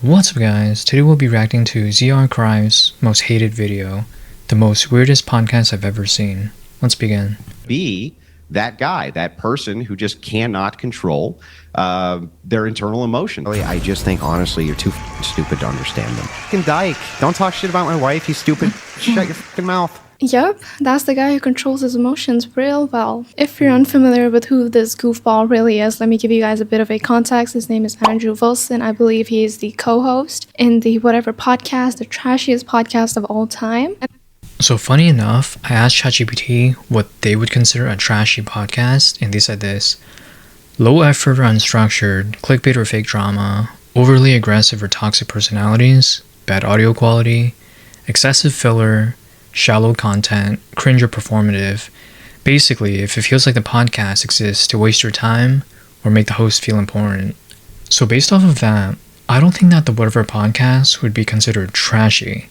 What's up guys, today we'll be reacting to zArchrives' most hated video, the most weirdest podcast I've ever seen. Let's begin. Be that guy, that person who just cannot control their internal emotions. I just think, honestly, you're too stupid to understand them. Fucking Dyke, don't talk shit about my wife, he's stupid. Shut your fucking mouth. Yep, that's the guy who controls his emotions real well. If you're unfamiliar with who this goofball really is, let me give you guys a bit of a context. His name is Andrew Wilson. I believe he is the co-host in the whatever podcast, the trashiest podcast of all time. So funny enough, I asked ChatGPT what they would consider a trashy podcast, and they said this: low effort or unstructured, clickbait or fake drama, overly aggressive or toxic personalities, bad audio quality, excessive filler, shallow content, cringe or performative. Basically, if it feels like the podcast exists to waste your time or make the host feel important. So based off of that, I don't think that the whatever podcast would be considered trashy.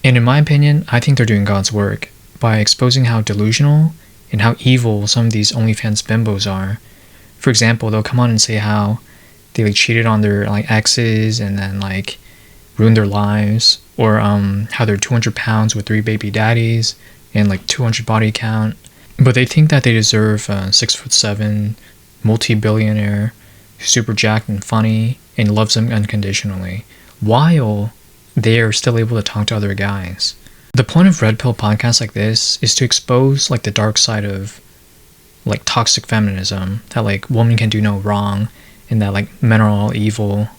And in my opinion, I think they're doing God's work by exposing how delusional and how evil some of these OnlyFans bimbos are. For example, they'll come on and say how they cheated on their exes and then ruined their lives, or how they're 200 pounds with 3 baby daddies and 200 body count, but they think that they deserve a 6'7" multi-billionaire who's super jacked and funny and loves them unconditionally, while they are still able to talk to other guys. The point of red pill podcasts like this is to expose the dark side of toxic feminism, that women can do no wrong and that men are all evil.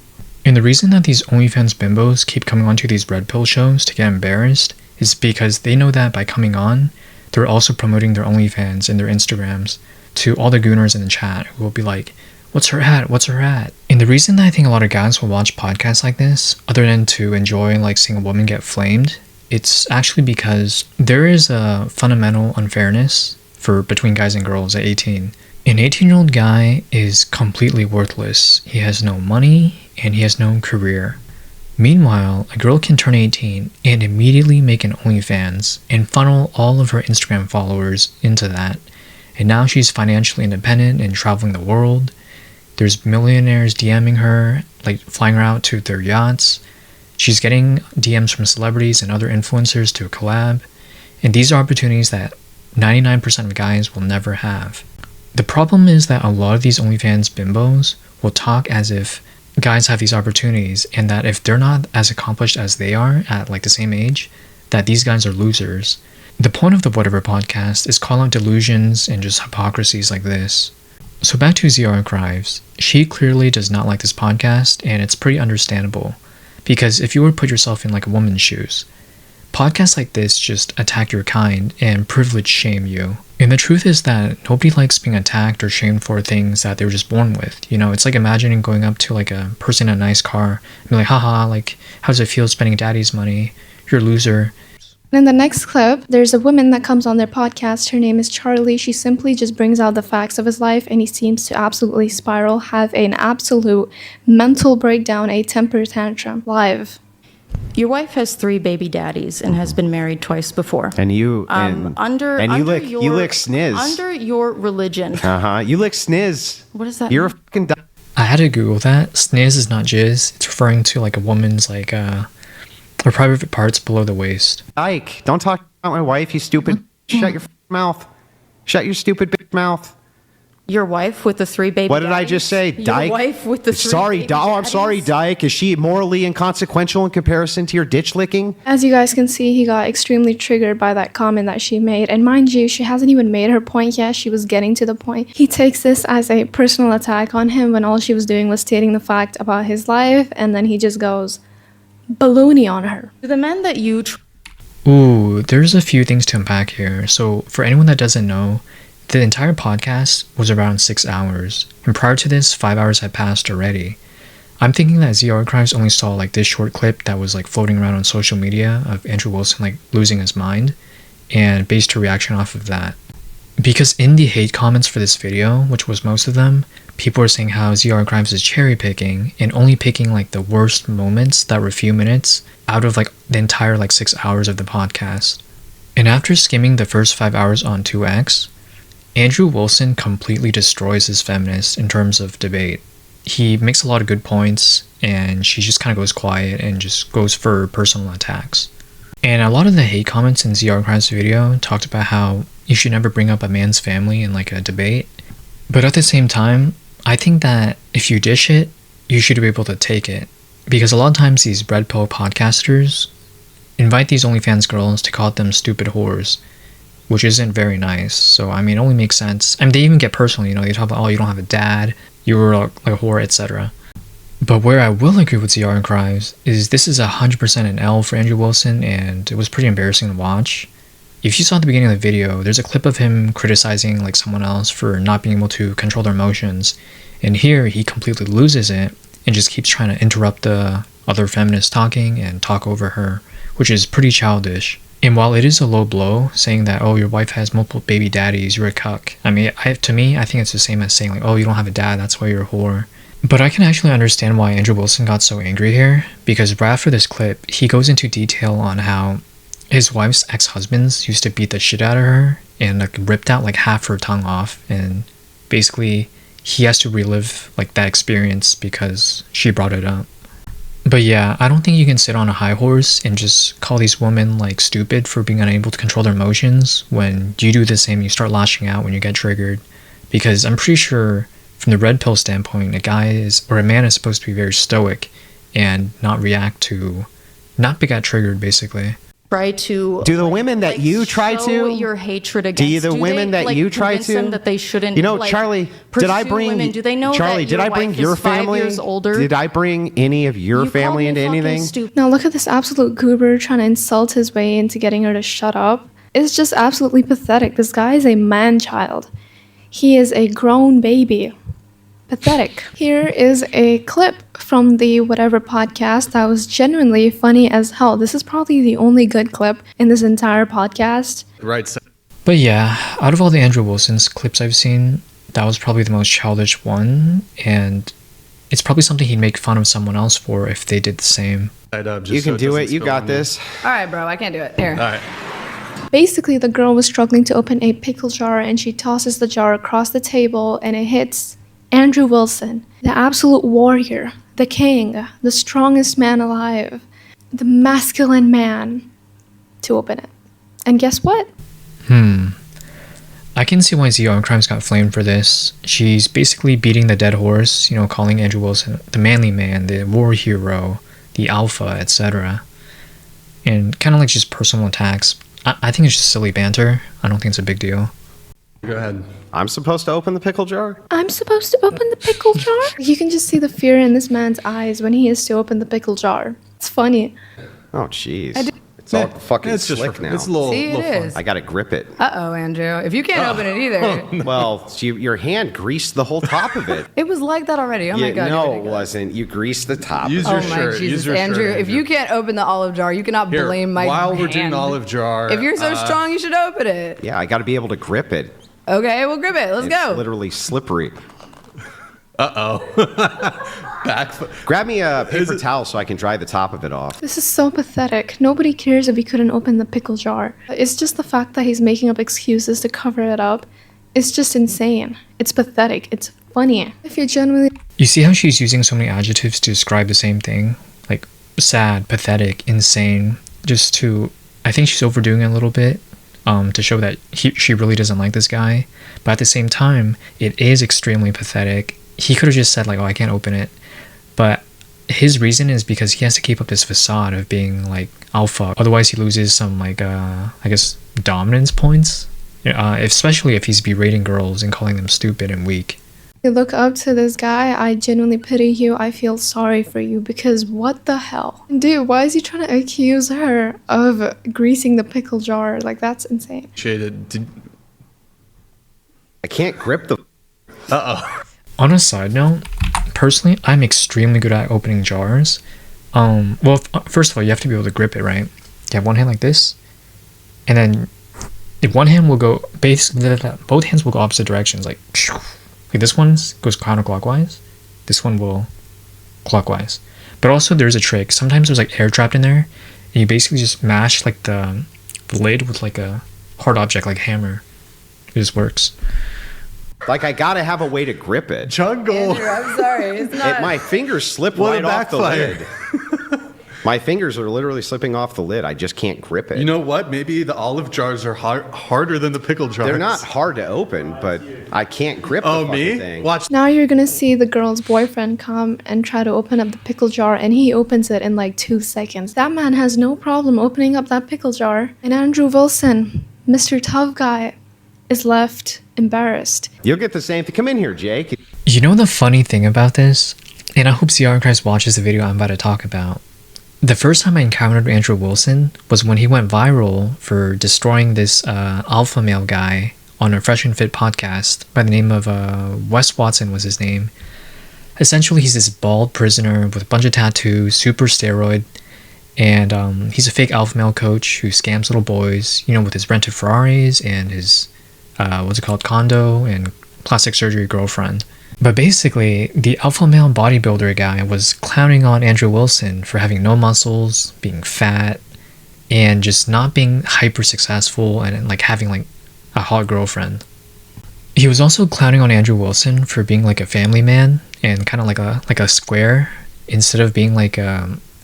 And the reason that these OnlyFans bimbos keep coming onto these red pill shows to get embarrassed is because they know that by coming on, they're also promoting their OnlyFans and their Instagrams to all the gooners in the chat who will be like, what's her hat? What's her hat? And the reason that I think a lot of guys will watch podcasts like this, other than to enjoy seeing a woman get flamed, it's actually because there is a fundamental unfairness between guys and girls at 18. An 18-year-old guy is completely worthless. He has no money and he has no career. Meanwhile, a girl can turn 18 and immediately make an OnlyFans and funnel all of her Instagram followers into that. And now she's financially independent and traveling the world. There's millionaires DMing her, flying her out to their yachts. She's getting DMs from celebrities and other influencers to collab. And these are opportunities that 99% of guys will never have. The problem is that a lot of these OnlyFans bimbos will talk as if guys have these opportunities, and that if they're not as accomplished as they are at the same age, that these guys are losers. The point of the whatever podcast is call out delusions and just hypocrisies like this. So back to zArchrives. She clearly does not like this podcast, and it's pretty understandable, because if you were to put yourself in a woman's shoes, podcasts like this just attack your kind and privilege shame you. And the truth is that nobody likes being attacked or shamed for things that they were just born with. It's like imagining going up to a person in a nice car and be like, haha, how does it feel spending daddy's money? You're a loser. In the next clip, there's a woman that comes on their podcast. Her name is Charlie. She simply just brings out the facts of his life, and he seems to absolutely spiral, have an absolute mental breakdown, a temper tantrum live. Your wife has 3 baby daddies and has been married twice before. And you, you lick sniz. Under your religion. You lick sniz. What does that You're mean? a fucking Dyke. I had to Google that. Sniz is not jizz. It's referring to a woman's her private parts below the waist. Dyke, don't talk about my wife, you stupid. Shut your fucking mouth. Shut your stupid bitch mouth. Your wife with the 3 baby What did I daddies? just say? Dyke? Your wife with the 3 Sorry, baby I'm sorry, daddies? Dyke. Is she morally inconsequential in comparison to your ditch licking? As you guys can see, he got extremely triggered by that comment that she made. And mind you, she hasn't even made her point yet. She was getting to the point. He takes this as a personal attack on him when all she was doing was stating the fact about his life. And then he just goes baloney on her. The men that you... Ooh, there's a few things to unpack here. So for anyone that doesn't know, the entire podcast was around 6 hours, and prior to this, 5 hours had passed already. I'm thinking that zArchrives only saw this short clip that was floating around on social media of Andrew Wilson losing his mind, and based her reaction off of that. Because in the hate comments for this video, which was most of them, people were saying how zArchrives is cherry picking and only picking the worst moments that were a few minutes out of the entire 6 hours of the podcast. And after skimming the first 5 hours on 2x, Andrew Wilson completely destroys his feminists in terms of debate. he makes a lot of good points, and she just kind of goes quiet and just goes for personal attacks. And a lot of the hate comments in zArchrives' video talked about how you should never bring up a man's family in like a debate. But at the same time, I think that if you dish it, you should be able to take it. Because a lot of times these red pill podcasters invite these OnlyFans girls to call them stupid whores, which isn't very nice. So, I mean, it only makes sense. I mean, they even get personal, you know, they talk about, oh, you don't have a dad, you were like a whore, etc. But where I will agree with zArchrives is this is 100% an L for Andrew Wilson, and it was pretty embarrassing to watch. If you saw at the beginning of the video, there's a clip of him criticizing like someone else for not being able to control their emotions, and here he completely loses it and just keeps trying to interrupt the other feminists talking and talk over her, which is pretty childish. And while it is a low blow saying that, oh, your wife has multiple baby daddies, you're a cuck, I mean, to me, I think it's the same as saying like, oh, you don't have a dad, that's why you're a whore. But I can actually understand why Andrew Wilson got so angry here, because right after this clip, he goes into detail on how his wife's ex-husbands used to beat the shit out of her and like ripped out like half her tongue off, and basically he has to relive like that experience because she brought it up. But yeah, I don't think you can sit on a high horse and just call these women like stupid for being unable to control their emotions when you do the same, you start lashing out when you get triggered. Because I'm pretty sure from the red pill standpoint, a man is supposed to be very stoic and not react to, not get triggered basically. Try to Do the women that you try show to? your hatred against Do the women they, that you try convince them to? that they shouldn't, You know, like, Charlie, pursue did I bring women? Do they know Charlie? that Did your I bring wife your is 5 family? years older? Did I bring any of your You family called into me fucking anything? stupid. Now look at this absolute goober trying to insult his way into getting her to shut up. It's just absolutely pathetic. This guy is a man-child. He is a grown baby. Pathetic. Here is a clip from the whatever podcast that was genuinely funny as hell. This is probably the only good clip in this entire podcast. Right. So But yeah, out of all the Andrew Wilson's clips I've seen, that was probably the most childish one, and it's probably something he'd make fun of someone else for if they did the same. You can do it. You got this. All right, bro, I can't do it. Here. All right. Basically, the girl was struggling to open a pickle jar and she tosses the jar across the table and it hits Andrew Wilson, the absolute warrior, the king, the strongest man alive, the masculine man, to open it. And guess what? I can see why zArchrives got flamed for this. She's basically beating the dead horse, you know, calling Andrew Wilson the manly man, the war hero, the alpha, etc. And kind of like just personal attacks. I think it's just silly banter. I don't think it's a big deal. Go ahead. I'm supposed to open the pickle jar? I'm supposed to open the pickle jar? You can just see the fear in this man's eyes when he is to open the pickle jar. It's funny. Oh, jeez. It's all fucking It's just slick now. It's a little. See, it little is. I gotta grip it. Uh-oh, Andrew. If you can't open it either. Well, your hand greased the whole top of it. It was like that already. Oh my God. No, you're it ridiculous. wasn't. You greased the top. Use of your it. Oh my shirt. Use Jesus, your Andrew. shirt, If you can't open the olive jar, you cannot Here, blame my while we're doing hand. olive jar. If you're so strong, you should open it. Yeah, I gotta be able to grip it. Okay, we'll grip it. Let's It's go. literally slippery. back. Grab me a paper towel so I can dry the top of it off. This is so pathetic. Nobody cares if he couldn't open the pickle jar. It's just the fact that he's making up excuses to cover it up. It's just insane. It's pathetic. It's funny. If you're genuinely You see how she's using so many adjectives to describe the same thing? Like sad, pathetic, insane. Just to, I think she's overdoing it a little bit to show that she really doesn't like this guy. But at the same time, it is extremely pathetic. He could have just said like, oh, I can't open it. But his reason is because he has to keep up this facade of being like alpha. Otherwise, he loses some like, I guess, dominance points. Especially if he's berating girls and calling them stupid and weak. look up to this guy, I genuinely pity you. I feel sorry for you because what the hell? Dude, why is he trying to accuse her of greasing the pickle jar? Like, that's insane. Shaded. I can't grip the. On a side note, personally, I'm extremely good at opening jars. Well, first of all, you have to be able to grip it, right? You have one hand like this, and then if one hand will go basically, both hands will go opposite directions. Like this one goes counterclockwise, this one will clockwise. But also, there's a trick. Sometimes there's like air trapped in there, and you basically just mash like the lid with like a hard object, like a hammer. It just works. Like, I gotta have a way to grip it. Jungle. Andrew, I'm sorry. It's not. My fingers slip What a right off the backfire. lid. My fingers are literally slipping off the lid. I just can't grip it. You know what? Maybe the olive jars are harder than the pickle jars. They're not hard to open, but I can't grip the Oh, fucking me? thing. Watch. Now you're gonna see the girl's boyfriend come and try to open up the pickle jar, and he opens it in like 2 seconds. That man has no problem opening up that pickle jar. And Andrew Wilson, Mr. Tough Guy, is left embarrassed. You'll get the same thing. Come in here, Jake. You know the funny thing about this? And I hope zArchrives watches the video I'm about to talk about. The first time I encountered Andrew Wilson was when he went viral for destroying this alpha male guy on a Fresh and Fit podcast by the name of Wes Watson was his name. Essentially, he's this bald prisoner with a bunch of tattoos, super steroid, and he's a fake alpha male coach who scams little boys, you know, with his rented Ferraris and his, condo and plastic surgery girlfriend. But basically, the alpha male bodybuilder guy was clowning on Andrew Wilson for having no muscles, being fat, and just not being hyper successful and like having like a hot girlfriend. He was also clowning on Andrew Wilson for being like a family man and kind of like a square instead of being like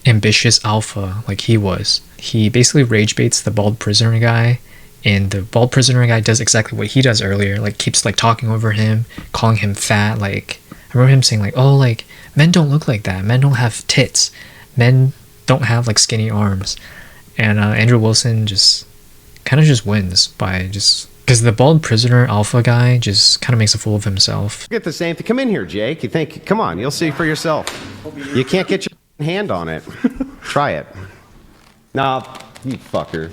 ambitious alpha like he was. He basically rage baits the bald prisoner guy, and the bald prisoner guy does exactly what he does earlier, like keeps like talking over him, calling him fat. Like I remember him saying like, oh, like men don't look like that, men don't have tits, men don't have like skinny arms. And Andrew Wilson just kind of just wins by just because the bald prisoner alpha guy just kind of makes a fool of himself. Get the same thing. Come in here, Jake. You think? Come on, you'll see for yourself. You can't get your hand on it. Try it. No, you fucker.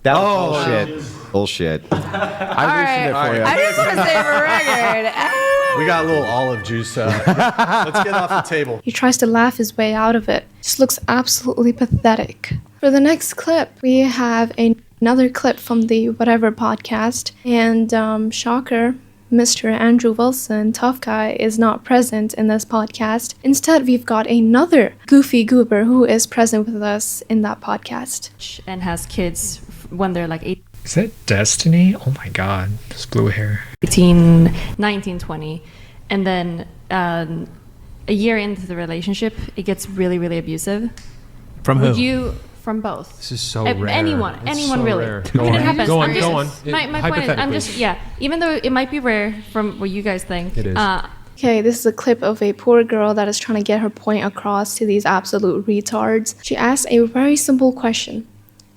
That was bullshit. I loosened it for you. I just want to say for record. We got a little olive juice. Let's get off the table. He tries to laugh his way out of it. Just looks absolutely pathetic. For the next clip, we have another clip from the Whatever podcast. And shocker, Mr. Andrew Wilson, tough guy, is not present in this podcast. Instead, we've got another goofy goober who is present with us in that podcast. And has kids when they're like Is that Destiny? Oh my god, this blue hair. 18, 19, 20. And then a year into the relationship, it gets really, really abusive. From who? Would you... From both. This is so rare. Anyone It's so really. rare. I mean, it happens. Go on. My point is, I'm just, yeah, even though it might be rare from what you guys think. It is. Okay, this is a clip of a poor girl that is trying to get her point across to these absolute retards. She asks a very simple question.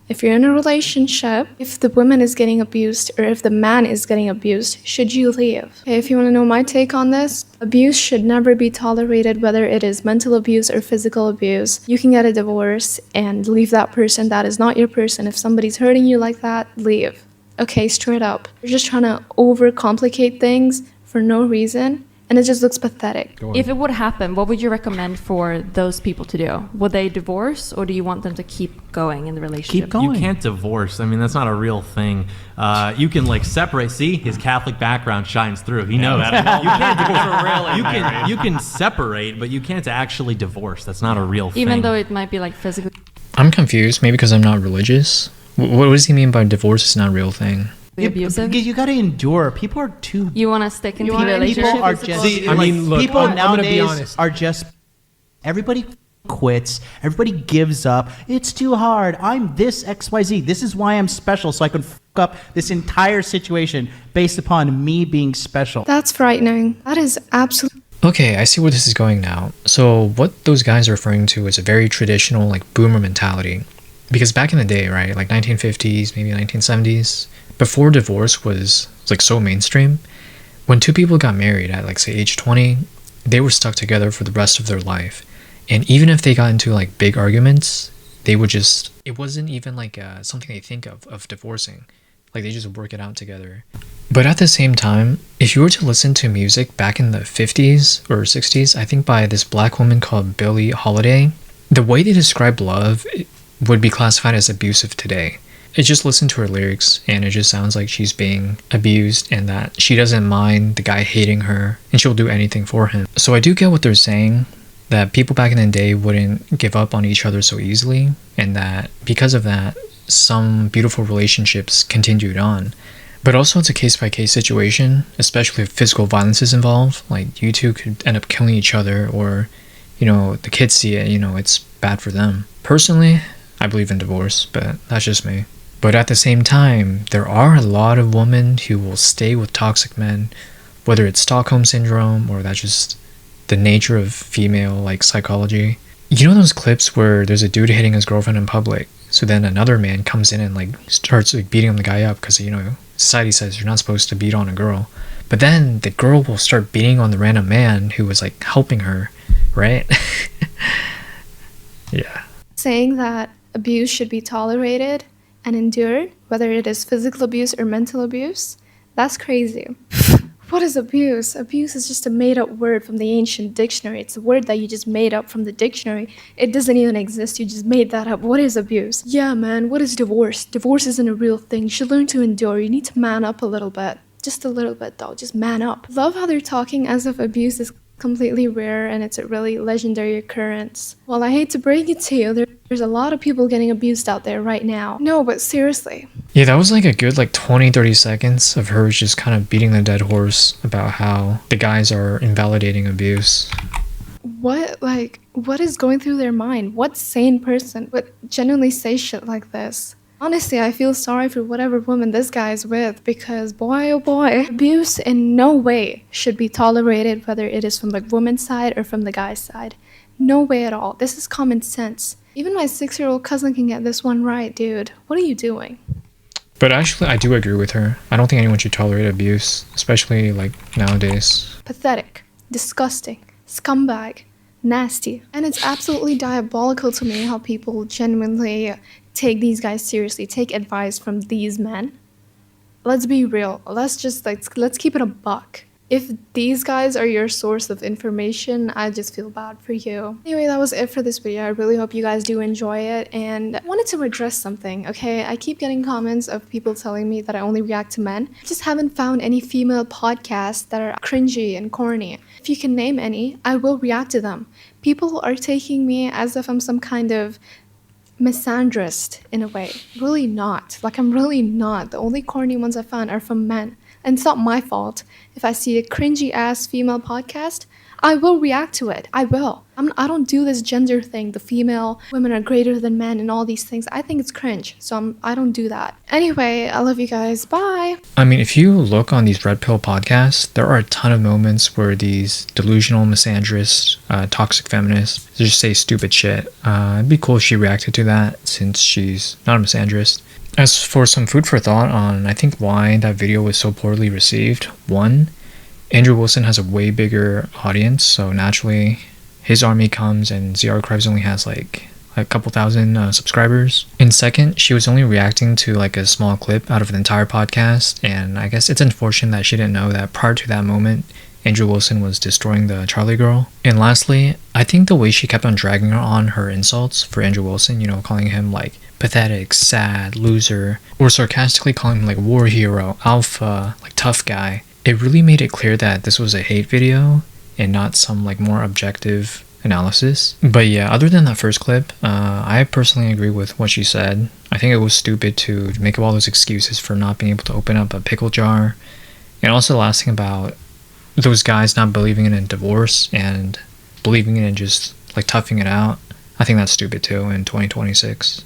If you're in a relationship, if the woman is getting abused or if the man is getting abused, should you leave? Okay, if you want to know my take on this, abuse should never be tolerated, whether it is mental abuse or physical abuse. You can get a divorce and leave that person. That is not your person. If somebody's hurting you like that, leave. Okay, straight up. You're just trying to overcomplicate things for no reason. And it just looks pathetic. If it would happen, what would you recommend for those people to do? Would they divorce, or do you want them to keep going in the relationship? Keep going. You can't divorce. I mean, that's not a real thing. You can like separate. See, his Catholic background shines through. He knows. You can't divorce. You can separate, but you can't actually divorce. That's not a real thing. Even though it might be like physically. I'm confused, maybe because I'm not religious. What does he mean by divorce is not a real thing? Abusive. Because you got to endure. People are too. You want to stick in the People relationship? are just. See, I mean, look, people I'm gonna be nowadays honest. are just. Everybody quits. Everybody gives up. It's too hard. I'm this XYZ. This is why I'm special, so I can fuck up this entire situation based upon me being special. That's frightening. That is absolutely. Okay, I see where this is going now. So what those guys are referring to is a very traditional like boomer mentality. Because back in the day, right, like 1950s, maybe 1970s, before divorce was like so mainstream, when two people got married at like say age 20, they were stuck together for the rest of their life. And even if they got into like big arguments, they would just, it wasn't even like something they think of divorcing. Like they just work it out together. But at the same time, if you were to listen to music back in the 50s or 60s, I think by this black woman called Billie Holiday, the way they describe love would be classified as abusive today. It just listen to her lyrics and it just sounds like she's being abused and that she doesn't mind the guy hating her and she'll do anything for him. So I do get what they're saying, that people back in the day wouldn't give up on each other so easily and that because of that, some beautiful relationships continued on. But also it's a case-by-case situation, especially if physical violence is involved. Like, you two could end up killing each other, or, the kids see it, it's bad for them. Personally, I believe in divorce, but that's just me. But at the same time, there are a lot of women who will stay with toxic men, whether it's Stockholm Syndrome or that's just the nature of female, psychology. You know those clips where there's a dude hitting his girlfriend in public, so then another man comes in and starts beating the guy up because society says you're not supposed to beat on a girl, but then the girl will start beating on the random man who was helping her, right? Yeah. Saying that abuse should be tolerated and endured, whether it is physical abuse or mental abuse, that's crazy. What is abuse? Abuse is just a made-up word from the ancient dictionary. It's a word that you just made up from the dictionary. It doesn't even exist. You just made that up. What is abuse? Yeah, man, what is divorce? Divorce isn't a real thing. You should learn to endure. You need to man up a little bit. Just a little bit, though. Just man up. Love how they're talking as if abuse is completely rare and it's a really legendary occurrence. Well, I hate to break it to you, there's a lot of people getting abused out there right now. No, but seriously. Yeah, that was a good 20-30 seconds of her just kind of beating the dead horse about how the guys are invalidating abuse. What is going through their mind? What sane person would genuinely say shit like this? Honestly, I feel sorry for whatever woman this guy is with, because boy oh boy, abuse in no way should be tolerated, whether it is from the woman's side or from the guy's side. No way at all. This is common sense. Even my 6-year-old cousin can get this one right, dude. What are you doing? But actually, I do agree with her. I don't think anyone should tolerate abuse, especially nowadays. Pathetic, disgusting, scumbag, nasty. And it's absolutely diabolical to me how people genuinely take these guys seriously, take advice from these men. Let's be real. Let's keep it a buck. If these guys are your source of information, I just feel bad for you. Anyway, that was it for this video. I really hope you guys do enjoy it, and I wanted to address something, okay? I keep getting comments of people telling me that I only react to men. I just haven't found any female podcasts that are cringy and corny. If you can name any, I will react to them. People are taking me as if I'm some kind of misandrist in a way. Really not. I'm really not. The only corny ones I found are from men. And it's not my fault. If I see a cringy ass female podcast, I will react to it. I will. I don't do this gender thing. The female women are greater than men and all these things. I think it's cringe. So I don't do that. Anyway, I love you guys. Bye. I mean, if you look on these red pill podcasts, there are a ton of moments where these delusional misandrists, toxic feminists, just say stupid shit. It'd be cool if she reacted to that since she's not a misandrist. As for some food for thought on, I think, why that video was so poorly received. One, Andrew Wilson has a way bigger audience, so naturally his army comes and zArchrives only has a couple thousand subscribers. And second, she was only reacting to a small clip out of the entire podcast, and I guess it's unfortunate that she didn't know that prior to that moment, Andrew Wilson was destroying the Charlie girl. And lastly, I think the way she kept on dragging on her insults for Andrew Wilson, calling him pathetic, sad, loser, or sarcastically calling him war hero, alpha, tough guy, it really made it clear that this was a hate video and not some more objective analysis. But yeah, other than that first clip, I personally agree with what she said. I think it was stupid to make up all those excuses for not being able to open up a pickle jar, and also the last thing about those guys not believing in a divorce and believing in just toughing it out. I think that's stupid too in 2026.